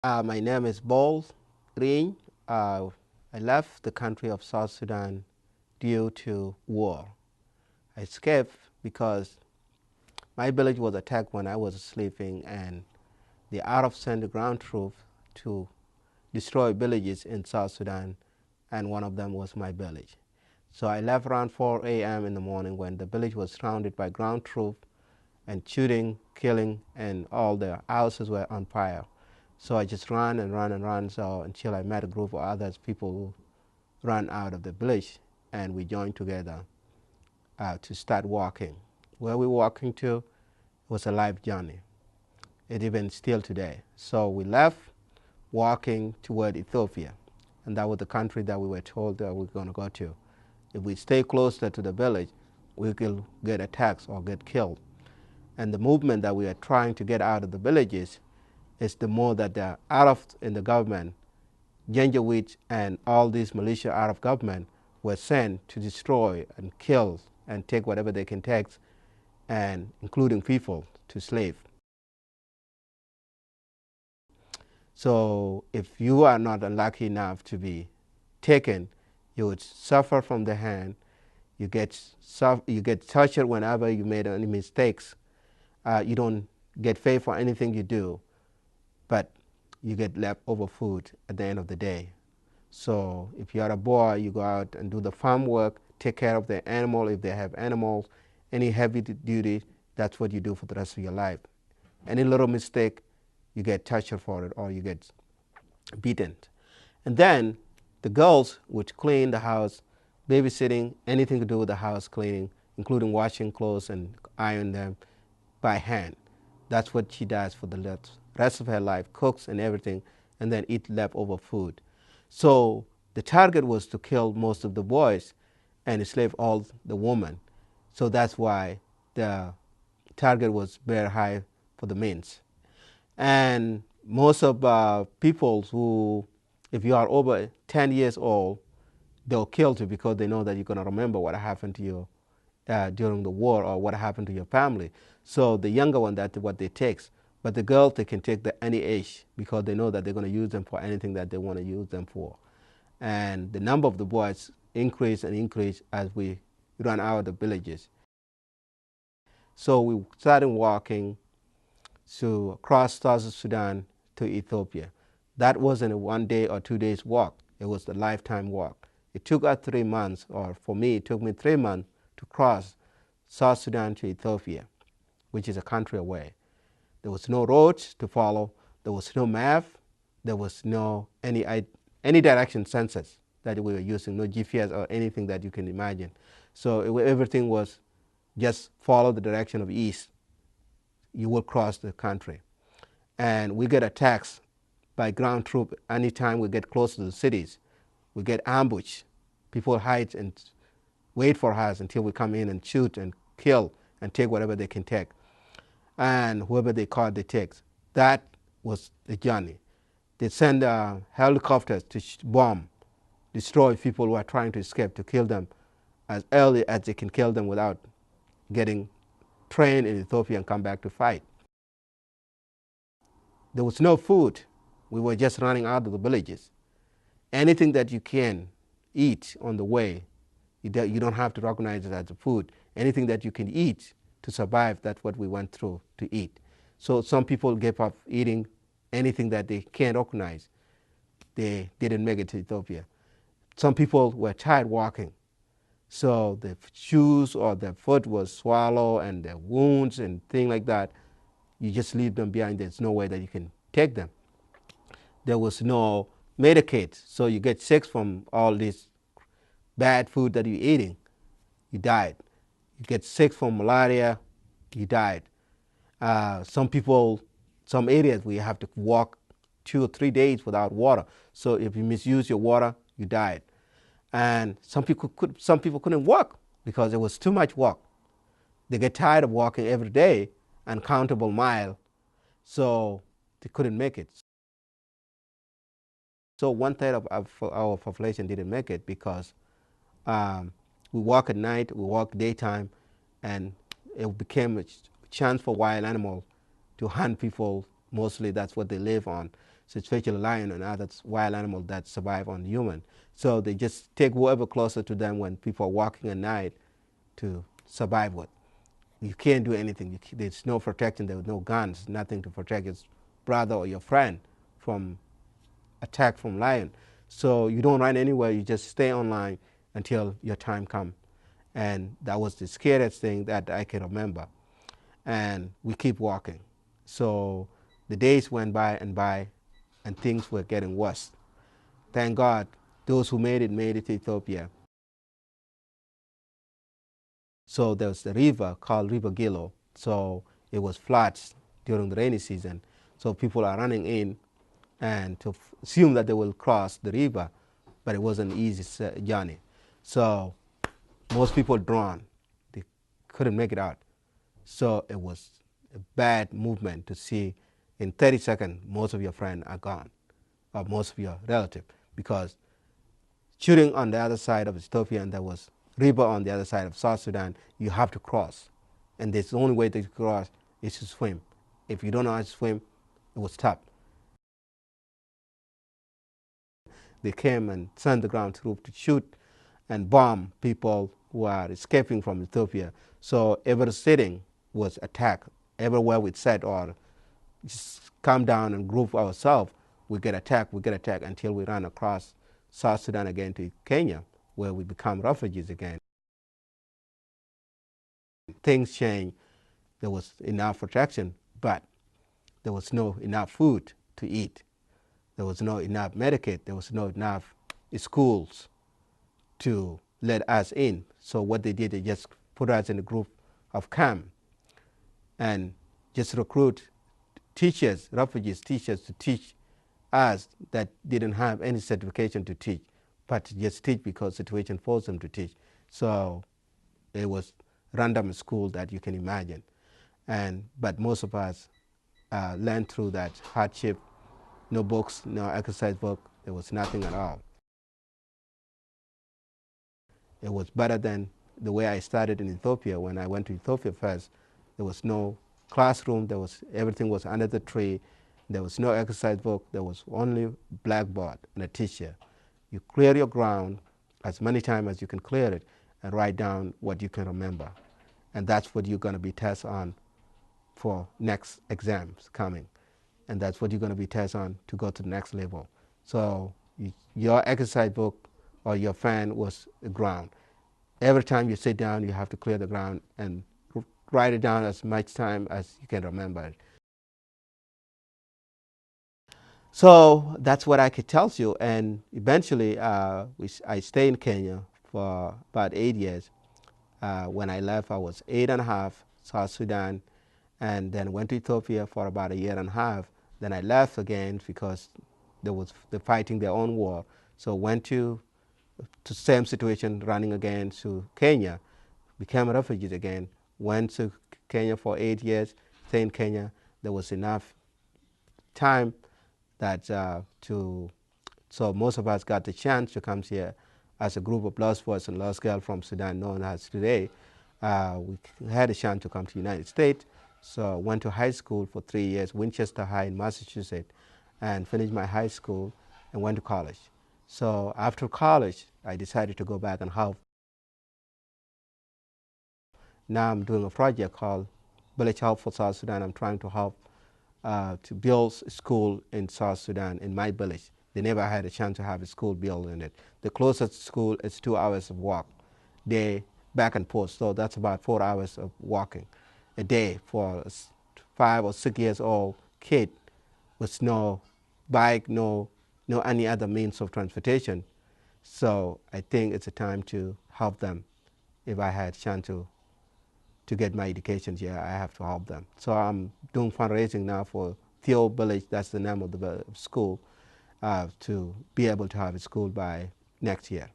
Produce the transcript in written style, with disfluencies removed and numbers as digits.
My name is Bol Ring. I left the country of South Sudan due to war. I escaped because my village was attacked when I was sleeping, and the Arabs sent the ground troops to destroy villages in South Sudan, and one of them was my village. So I left around 4 a.m. in the morning when the village was surrounded by ground troops and shooting, killing, and all the houses were on fire. So I just ran and ran and ran until I met a group of others, people who ran out of the village, and we joined together to start walking. Where we were walking to was a life journey. It even still today. So we left walking toward Ethiopia, and that was the country that we were told that we were going to go to. If we stay closer to the village, we could get attacked or get killed. And the movement that we are trying to get out of the villages is the more that the Arabs in the government, Janjaweed and all these militia Arab government were sent to destroy and kill and take whatever they can take, and including people to slave. So if you are not unlucky enough to be taken, you would suffer from the hand. You get tortured whenever you made any mistakes. You don't get paid for anything you do, but you get leftover food at the end of the day. So if you are a boy, you go out and do the farm work, take care of the animal if they have animals, any heavy duty, that's what you do for the rest of your life. Any little mistake, you get tortured for it or you get beaten. And then the girls would clean the house, babysitting, anything to do with the house cleaning, including washing clothes and iron them by hand. That's what she does for the rest of her life, cooks and everything, and then eat leftover food. So the target was to kill most of the boys and enslave all the women. So that's why the target was very high for the men. And most of people who, if you are over 10 years old, they'll kill you because they know that you're going to remember what happened to you during the war or what happened to your family. So the younger one, that's what they take. But the girls, they can take any age because they know that they're going to use them for anything that they want to use them for. And the number of the boys increase and increase as we run out of the villages. So we started walking to cross South Sudan to Ethiopia. That wasn't a 1 day or 2 days walk. It was a lifetime walk. It took us 3 months, or for me, it took me 3 months to cross South Sudan to Ethiopia, which is a country away. There was no roads to follow. There was no map. There was no any direction sensors that we were using, no GPS or anything that you can imagine. So everything was just follow the direction of east. You will cross the country. And we get attacked by ground troops anytime we get close to the cities. We get ambushed. People hide and wait for us until we come in and shoot and kill and take whatever they can take. And whoever they caught, they take. That was the journey. They send helicopters to bomb, destroy people who are trying to escape, to kill them as early as they can kill them without getting trained in Ethiopia and come back to fight. There was no food. We were just running out of the villages. Anything that you can eat on the way, you don't have to recognize it as a food. Anything that you can eat to survive, that's what we went through to eat. So some people gave up eating anything that they can't recognize. They didn't make it to Ethiopia. Some people were tired walking. So the shoes or the foot was swallowed and the wounds and things like that, you just leave them behind. There's no way that you can take them. There was no Medicaid, so you get sick from all this bad food that you're eating, you died. You get sick from malaria, you died. Some areas we have to walk 2 or 3 days without water. So if you misuse your water, you died. And some people couldn't walk because it was too much walk. They get tired of walking every day, uncountable mile, so they couldn't make it. So 1/3 of our population didn't make it because we walk at night, we walk daytime, and it became a chance for wild animals to hunt people. Mostly that's what they live on. especially lion and other wild animals that survive on human. So they just take whoever closer to them when people are walking at night to survive with. You can't do anything. There's no protection. There was no guns, nothing to protect your brother or your friend from attack from lion. So you don't run anywhere. You just stay online until your time comes. And that was the scariest thing that I can remember. And we keep walking. So the days went by, and things were getting worse. Thank God, those who made it to Ethiopia. So there was a river called River Gilo. So it was floods during the rainy season. So people are running in and to assume that they will cross the river, but it wasn't an easy journey. So most people drowned. They couldn't make it out. So it was a bad movement to see in 30 seconds most of your friends are gone, or most of your relatives, because shooting on the other side of Ethiopia and there was river on the other side of South Sudan, you have to cross. And the only way to cross is to swim. If you don't know how to swim, it will stop. They came and sent the ground troops to shoot and bomb people who are escaping from Ethiopia. So every sitting was attacked. Everywhere we sat or just come down and group ourselves, we get attacked until we run across South Sudan again to Kenya, where we become refugees again. Things changed. There was enough protection, but there was no enough food to eat. There was no enough Medicaid. There was no enough schools to let us in. So what they did, they just put us in a group of camp and just recruit teachers, refugees teachers, to teach us that didn't have any certification to teach, but to just teach because situation forced them to teach. So it was random school that you can imagine. But most of us learned through that hardship. No books, no exercise book. There was nothing at all. It was better than the way I started in Ethiopia. When I went to Ethiopia first, there was no classroom. Everything was under the tree. There was no exercise book. There was only blackboard and a teacher. You clear your ground as many times as you can clear it and write down what you can remember. And that's what you're going to be tested on for next exams coming. And that's what you're going to be tested on to go to the next level. So your exercise book or your fan was the ground. Every time you sit down, you have to clear the ground and write it down as much time as you can remember it. So that's what I could tell you. And eventually, I stayed in Kenya for about 8 years. When I left, I was 8.5, South Sudan, and then went to Ethiopia for about a year and a half. Then I left again because they're fighting their own war. So went to same situation, running again to Kenya, became a refugee again, went to Kenya for 8 years, stayed in Kenya. There was enough time that so most of us got the chance to come here as a group of lost boys and lost girls from Sudan, known as today. We had a chance to come to the United States. So went to high school for 3 years, Winchester High in Massachusetts, and finished my high school and went to college. So after college, I decided to go back and help. Now I'm doing a project called Village Help for South Sudan. I'm trying to help to build a school in South Sudan, in my village. They never had a chance to have a school built in it. The closest school is 2 hours of walk, day back and forth. So that's about 4 hours of walking a day for a 5 or 6 years old kid with no bike, no any other means of transportation. So I think it's a time to help them. If I had a chance to get my education here, I have to help them. So I'm doing fundraising now for Theo Village, that's the name of the school, to be able to have a school by next year.